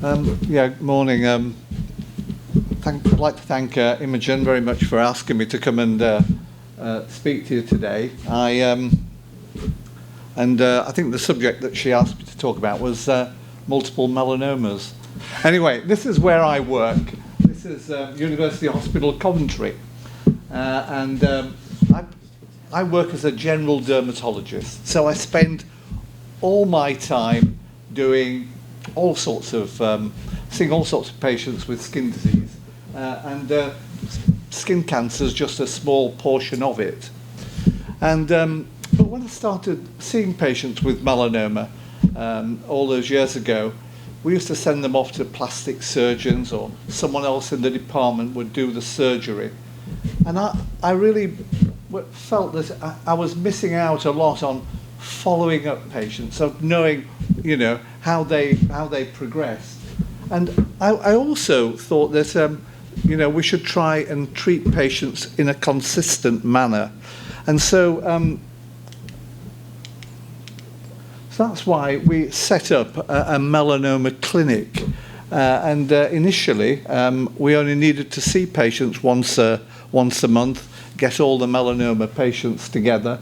Yeah, morning. I'd like to thank Imogen very much for asking me to come and speak to you today. I think the subject that she asked me to talk about was multiple melanomas. Anyway, this is where I work. This is University Hospital Coventry, and I work as a general dermatologist. So I spend all my time doing all sorts of seeing all sorts of patients with skin disease, and skin cancer is just a small portion of it. And but when I started seeing patients with melanoma all those years ago, we used to send them off to plastic surgeons, or someone else in the department would do the surgery. And I really felt that I was missing out a lot on following up patients, of knowing, how they progressed. And I also thought that, we should try and treat patients in a consistent manner. And so that's why we set up a melanoma clinic. And initially, we only needed to see patients once a month, get all the melanoma patients together.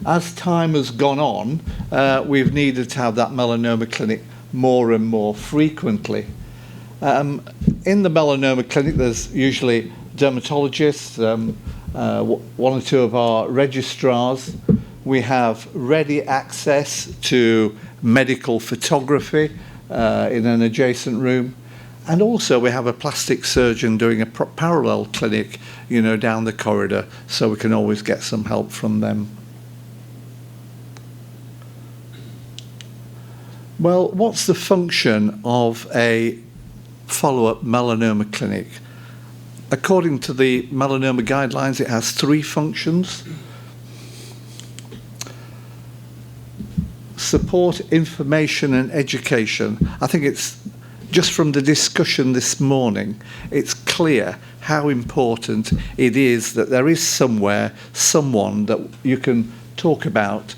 As time has gone on, we've needed to have that melanoma clinic more and more frequently. In the melanoma clinic, there's usually dermatologists, one or two of our registrars. We have ready access to medical photography in an adjacent room. And also we have a plastic surgeon doing a parallel clinic, down the corridor, so we can always get some help from them. Well, what's the function of a follow-up melanoma clinic? According to the melanoma guidelines, it has 3 functions. Support, information and education. I think it's just from the discussion this morning, it's clear how important it is that there is someone that you can talk about,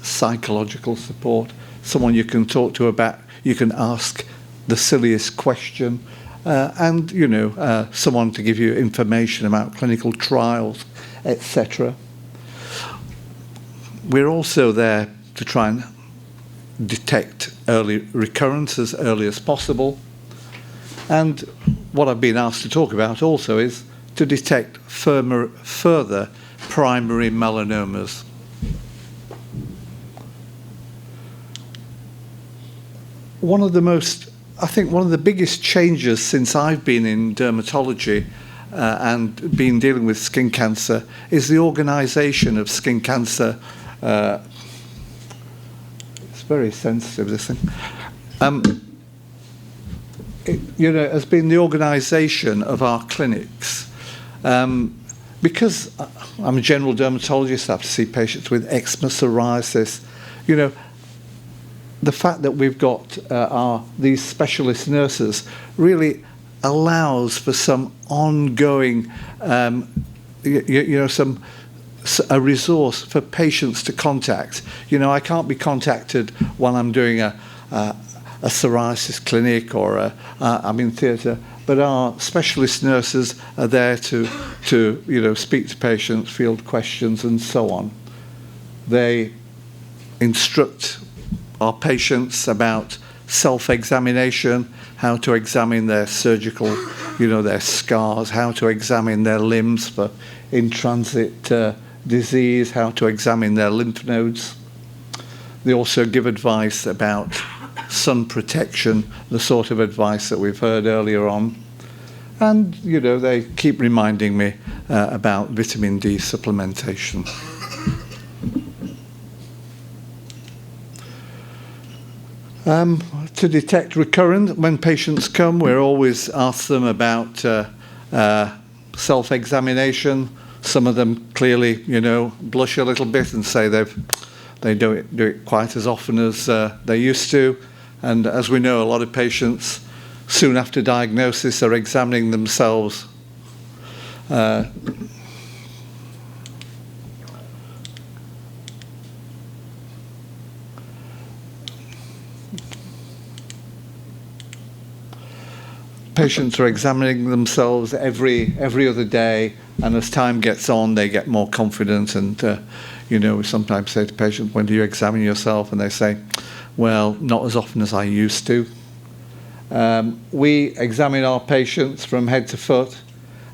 psychological support, someone you can talk to about, you can ask the silliest question, and someone to give you information about clinical trials, etc. We're also there to try and detect early recurrence as early as possible. And what I've been asked to talk about also is to detect further primary melanomas. One of the biggest changes since I've been in dermatology and been dealing with skin cancer is the organisation of skin cancer. It's very sensitive, this thing. Has been the organisation of our clinics. Because I'm a general dermatologist, I have to see patients with eczema, psoriasis, the fact that we've got these specialist nurses really allows for some ongoing, a resource for patients to contact. I can't be contacted when I'm doing a psoriasis clinic or I'm in theatre, but our specialist nurses are there to speak to patients, field questions, and so on. They instruct our patients about self-examination, how to examine their surgical, their scars, how to examine their limbs for in-transit disease, how to examine their lymph nodes. They also give advice about sun protection, the sort of advice that we've heard earlier on. And, they keep reminding me about vitamin D supplementation. To detect recurrent, when patients come, we're always ask them about self-examination. Some of them clearly, blush a little bit and say they don't do it quite as often as they used to. And as we know, a lot of patients, soon after diagnosis, are examining themselves. patients are examining themselves every other day, and as time gets on, they get more confident. And we sometimes say to patients, "When do you examine yourself?" And they say, "Well, not as often as I used to." We examine our patients from head to foot,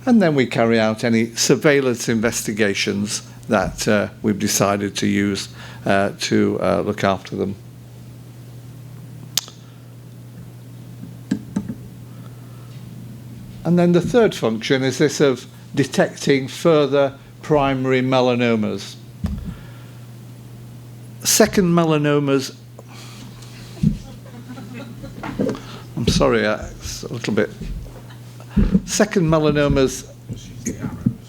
and then we carry out any surveillance investigations that we've decided to use to look after them. And then the third function is this of detecting further primary melanomas. Second melanomas, I'm sorry, it's a little bit. Second melanomas,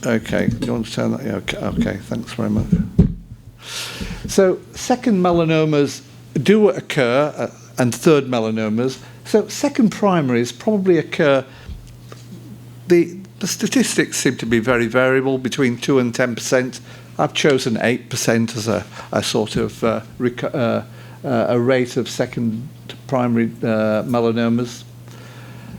okay, do you want to turn that? Yeah, okay, thanks very much. So second melanomas do occur, and third melanomas. So second primaries probably occur. The statistics seem to be very variable, between 2 and 10%. I've chosen 8% as a sort of a rate of second primary melanomas.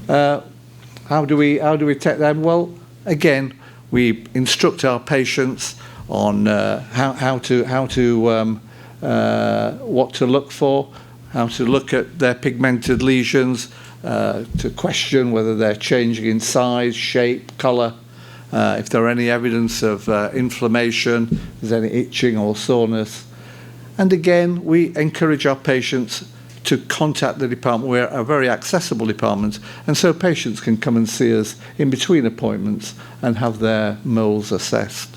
How do we detect them? Well, again, we instruct our patients on what to look for, how to look at their pigmented lesions, to question whether they're changing in size, shape, colour, if there are any evidence of inflammation, if there's any itching or soreness. And again, we encourage our patients to contact the department. We're a very accessible department, and so patients can come and see us in between appointments and have their moles assessed.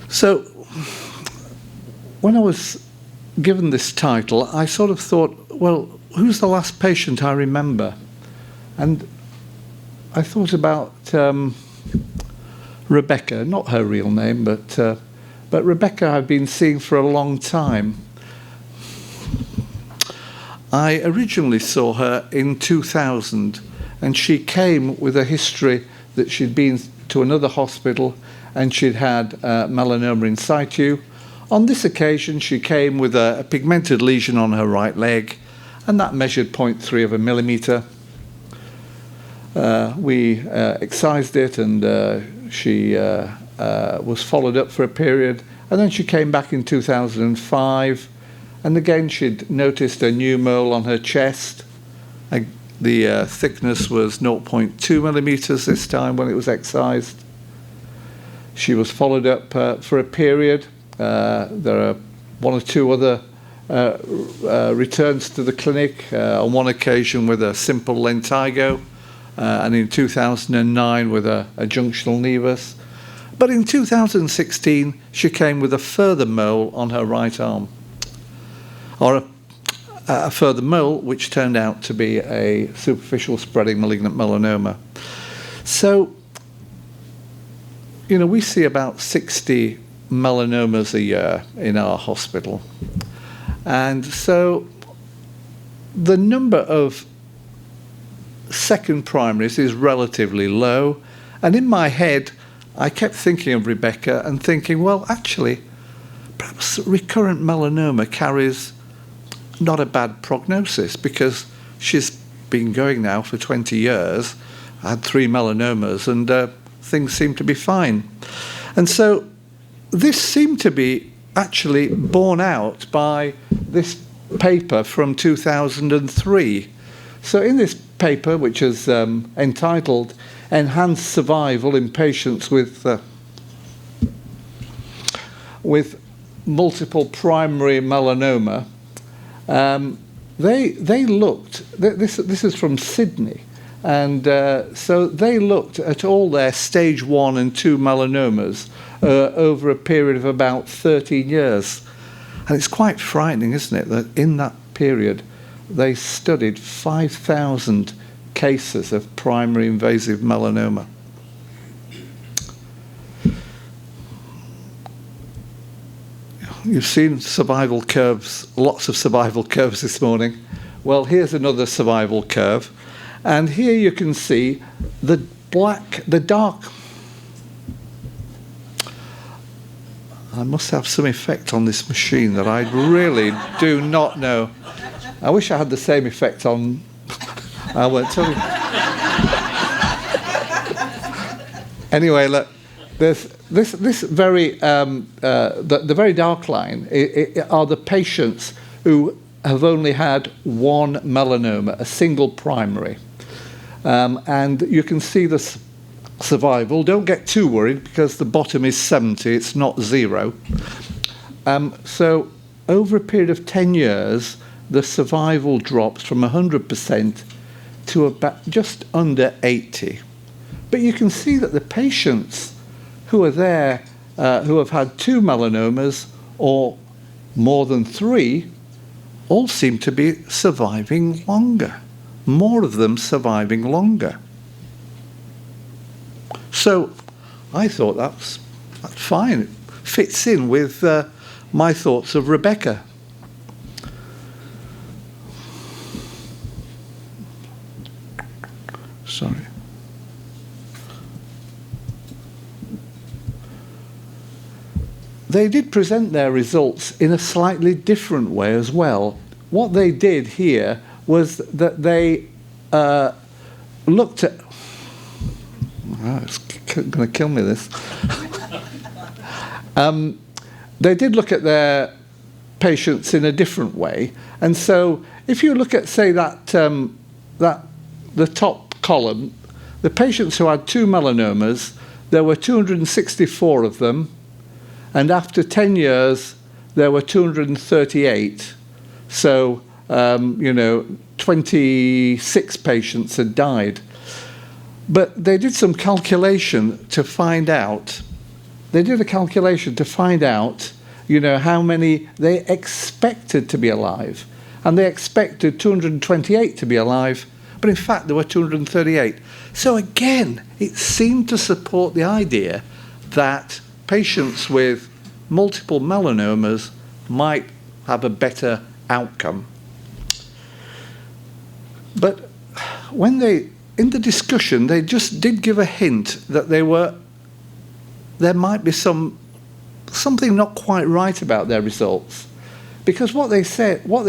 So when I was given this title, I sort of thought, well, who's the last patient I remember? And I thought about Rebecca, not her real name, but Rebecca I've been seeing for a long time. I originally saw her in 2000, and she came with a history that she'd been to another hospital and she'd had melanoma in situ. On this occasion, she came with a pigmented lesion on her right leg, and that measured 0.3 of a millimetre. We excised it, and she was followed up for a period, and then she came back in 2005, and again she'd noticed a new mole on her chest. The thickness was 0.2 millimetres this time when it was excised. She was followed up for a period. There are one or two other returns to the clinic, on one occasion with a simple lentigo, and in 2009 with a junctional nevus. But in 2016, she came with a further mole on her right arm, or a further mole which turned out to be a superficial spreading malignant melanoma. So, we see about 60 melanomas a year in our hospital. And so the number of second primaries is relatively low. And in my head, I kept thinking of Rebecca and thinking, well, actually, perhaps recurrent melanoma carries not a bad prognosis, because she's been going now for 20 years, had 3 melanomas, and things seem to be fine. And so this seemed to be actually borne out by this paper from 2003. So in this paper, which is entitled Enhanced Survival in Patients with Multiple Primary Melanoma, they looked, this is from Sydney, and so they looked at all their stage 1 and 2 melanomas over a period of about 13 years. And it's quite frightening, isn't it, that in that period they studied 5,000 cases of primary invasive melanoma. You've seen survival curves, lots of survival curves this morning. Well, here's another survival curve. And here you can see the dark. I must have some effect on this machine that I really do not know. I wish I had the same effect on I won't tell you. Anyway, look, there's this very the very dark line are the patients who have only had one melanoma, a single primary, and you can see the survival. Don't get too worried because the bottom is 70; it's not 0. So over a period of 10 years, the survival drops from 100% to about just under 80. But you can see that the patients who are there, who have had 2 melanomas or more than 3, all seem to be surviving longer. More of them surviving longer. So I thought that's fine. It fits in with my thoughts of Rebecca. Sorry. They did present their results in a slightly different way as well. What they did here was that they looked at... Oh, it's going to kill me, this. They did look at their patients in a different way. And so if you look at, say, the top column, the patients who had 2 melanomas, there were 264 of them. And after 10 years, there were 238. So, 26 patients had died. But they did some calculation to find out. They did a calculation to find out, how many they expected to be alive. And they expected 228 to be alive, but in fact there were 238. So again, it seemed to support the idea that patients with multiple melanomas might have a better outcome. But when in the discussion, they just did give a hint that there might be something not quite right about their results, because what they said was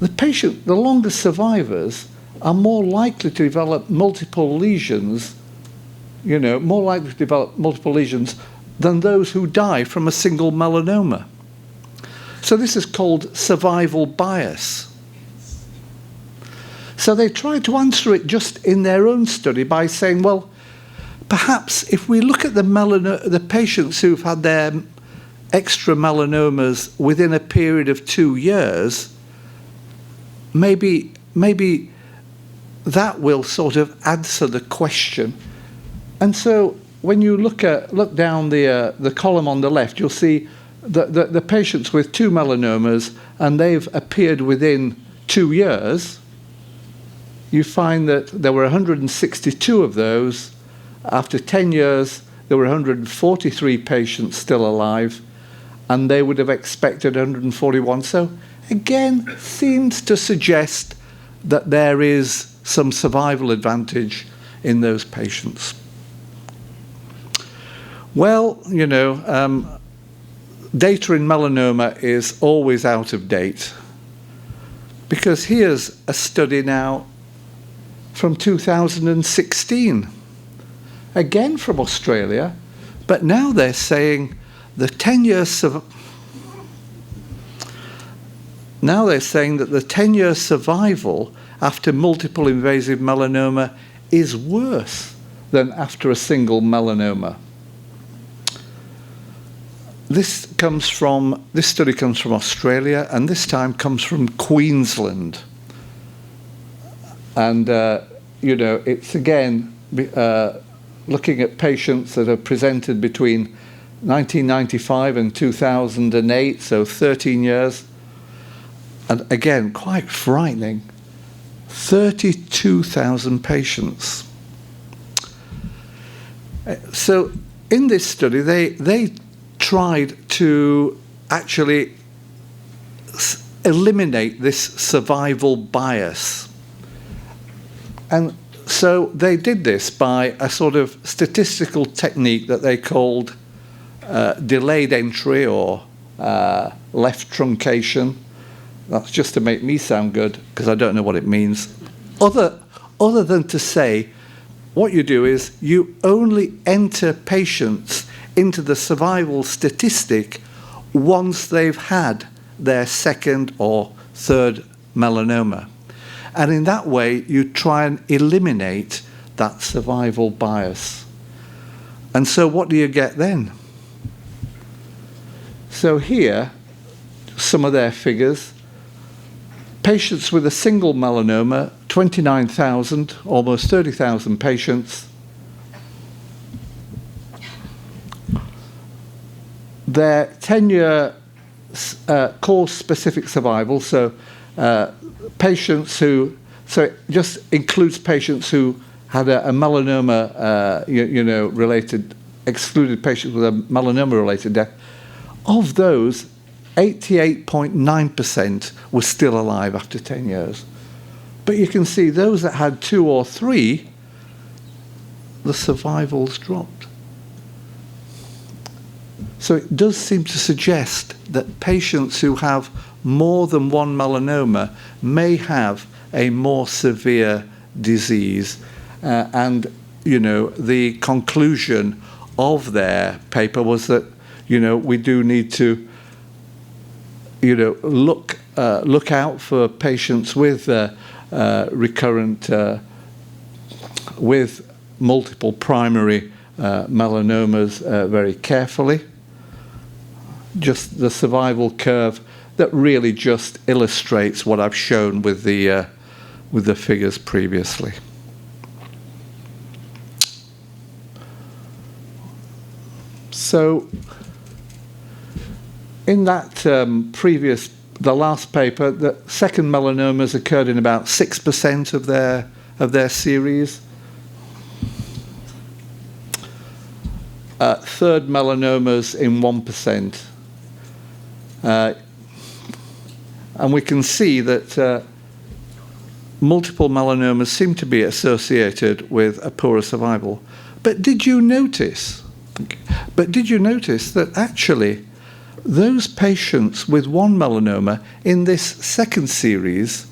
the longest survivors are more likely to develop multiple lesions, more likely to develop multiple lesions than those who die from a single melanoma. So this is called survival bias. So they tried to answer it just in their own study by saying, well, perhaps if we look at the patients who've had their extra melanomas within a period of 2 years, maybe that will sort of answer the question. And so when you look down the column on the left, you'll see the patients with 2 melanomas, and they've appeared within 2 years. You find that there were 162 of those. After 10 years, there were 143 patients still alive, and they would have expected 141. So again, seems to suggest that there is some survival advantage in those patients. Well, data in melanoma is always out of date, because here's a study now from 2016, again from Australia, but now they're saying the 10-year survival after multiple invasive melanoma is worse than after a single melanoma. This study comes from Australia, and this time comes from Queensland. And it's again looking at patients that have presented between 1995 and 2008, so 13 years. And again, quite frightening, 32,000 patients. So in this study, they tried to actually eliminate this survival bias. And so they did this by a sort of statistical technique that they called delayed entry or left truncation. That's just to make me sound good, because I don't know what it means. Other than to say, what you do is you only enter patients into the survival statistic once they've had their second or third melanoma. And in that way, you try and eliminate that survival bias. And so what do you get then? So here, some of their figures. Patients with a single melanoma, 29,000, almost 30,000 patients. Their 10-year cause-specific survival, so patients who, so it just includes patients who had a melanoma, related, excluded patients with a melanoma-related death. Of those, 88.9% were still alive after 10 years. But you can see those that had 2 or 3, the survivals dropped. So it does seem to suggest that patients who have more than one melanoma may have a more severe disease. The conclusion of their paper was that, we do need to look out for patients with recurrent, with multiple primary melanomas very carefully. Just the survival curve that really just illustrates what I've shown with the figures previously. So, in that the last paper, the second melanomas occurred in about 6% of their series. Third melanomas in 1%. And we can see that multiple melanomas seem to be associated with a poorer survival. But did you notice that actually those patients with one melanoma in this second series,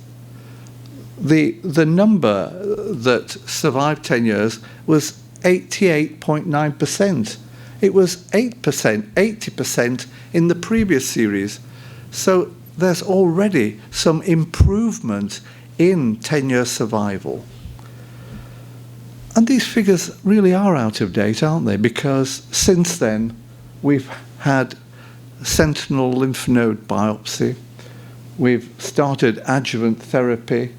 the number that survived 10 years was 88.9%. It was 80% in the previous series. So there's already some improvement in 10-year survival. And these figures really are out of date, aren't they? Because since then, we've had sentinel lymph node biopsy, we've started adjuvant therapy,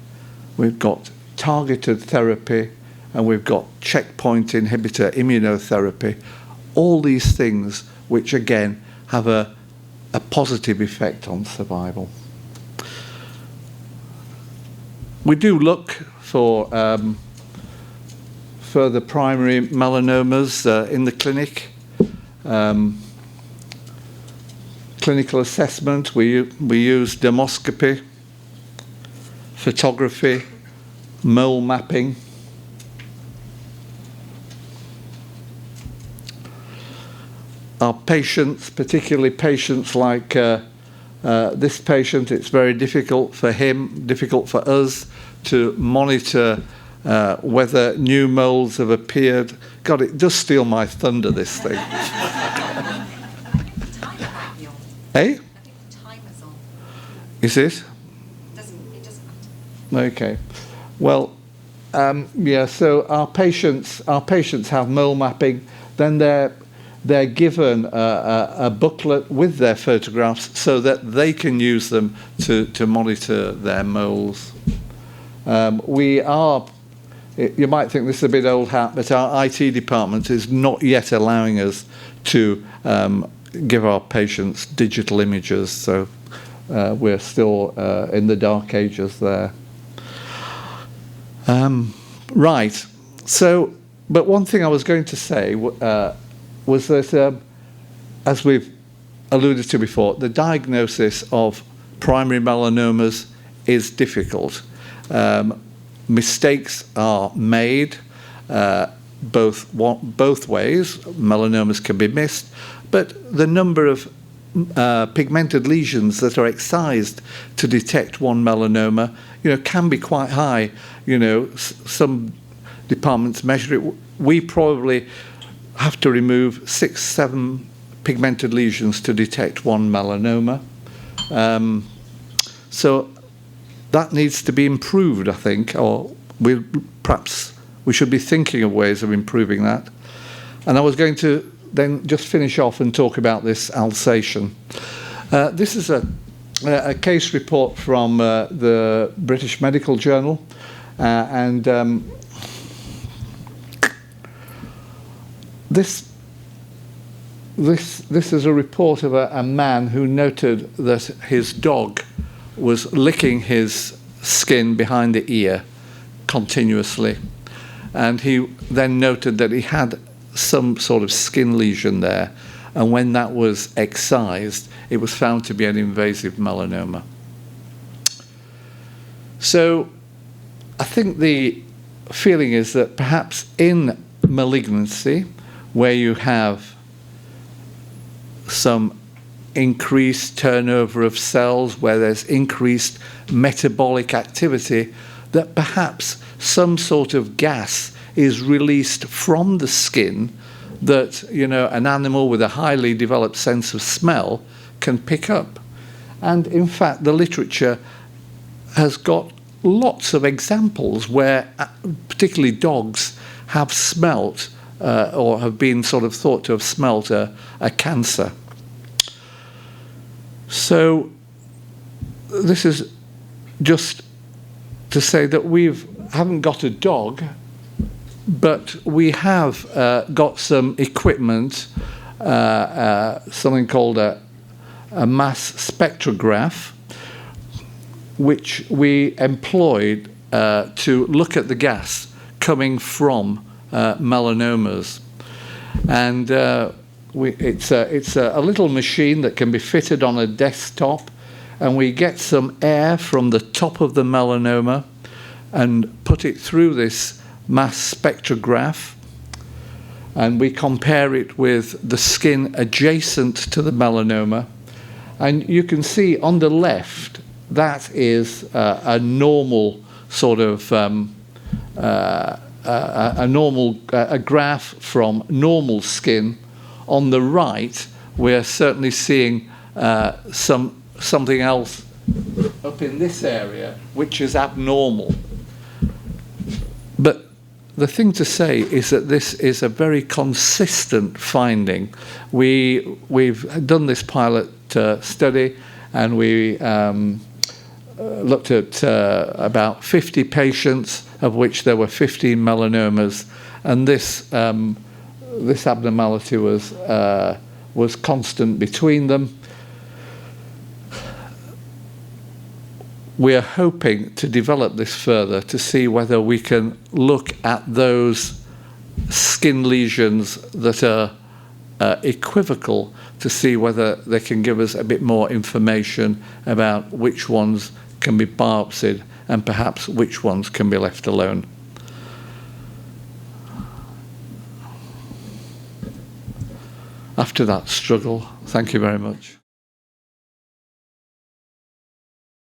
we've got targeted therapy, and we've got checkpoint inhibitor immunotherapy. All these things which, again, have a positive effect on survival. We do look for further primary melanomas in the clinic. Clinical assessment, we use dermoscopy, photography, mole mapping. Our patients, particularly patients like this patient, it's very difficult for him, difficult for us to monitor whether new moles have appeared. God, it does steal my thunder, this thing. Eh? I think the timer's on. Is it? It doesn't matter. Okay. Well, so our patients have mole mapping, then they're given a booklet with their photographs so that they can use them to monitor their moles. You might think this is a bit old hat, but our IT department is not yet allowing us to give our patients digital images, so we're still in the dark ages there. Right. So, but one thing I was going to say was that, as we've alluded to before, the diagnosis of primary melanomas is difficult. Mistakes are made both ways. Melanomas can be missed, but the number of pigmented lesions that are excised to detect one melanoma, can be quite high. Some departments measure it. We probably have to remove 6-7 pigmented lesions to detect one melanoma. So that needs to be improved, I think, or perhaps we should be thinking of ways of improving that. And I was going to then just finish off and talk about this Alsatian. This is a case report from the British Medical Journal, and this is a report of a man who noted that his dog was licking his skin behind the ear continuously, and he then noted that he had some sort of skin lesion there, and when that was excised, it was found to be an invasive melanoma. So I think the feeling is that perhaps in malignancy, where you have some increased turnover of cells, where there's increased metabolic activity, that perhaps some sort of gas is released from the skin that, an animal with a highly developed sense of smell can pick up. And in fact, the literature has got lots of examples where particularly dogs have smelt or have been sort of thought to have smelt a cancer. So this is just to say that we haven't got a dog, but we have got some equipment, something called a mass spectrograph, which we employed to look at the gas coming from melanomas. And it's a little machine that can be fitted on a desktop, and we get some air from the top of the melanoma and put it through this mass spectrograph, and we compare it with the skin adjacent to the melanoma, and you can see on the left that is a normal sort of a graph from normal skin. On the right, we're certainly seeing something else up in this area which is abnormal. But the thing to say is that this is a very consistent finding. We've done this pilot study, and we looked at about 50 patients, of which there were 15 melanomas, and this abnormality was constant between them. We are hoping to develop this further to see whether we can look at those skin lesions that are equivocal, to see whether they can give us a bit more information about which ones can be biopsied and perhaps which ones can be left alone. After that struggle, thank you very much.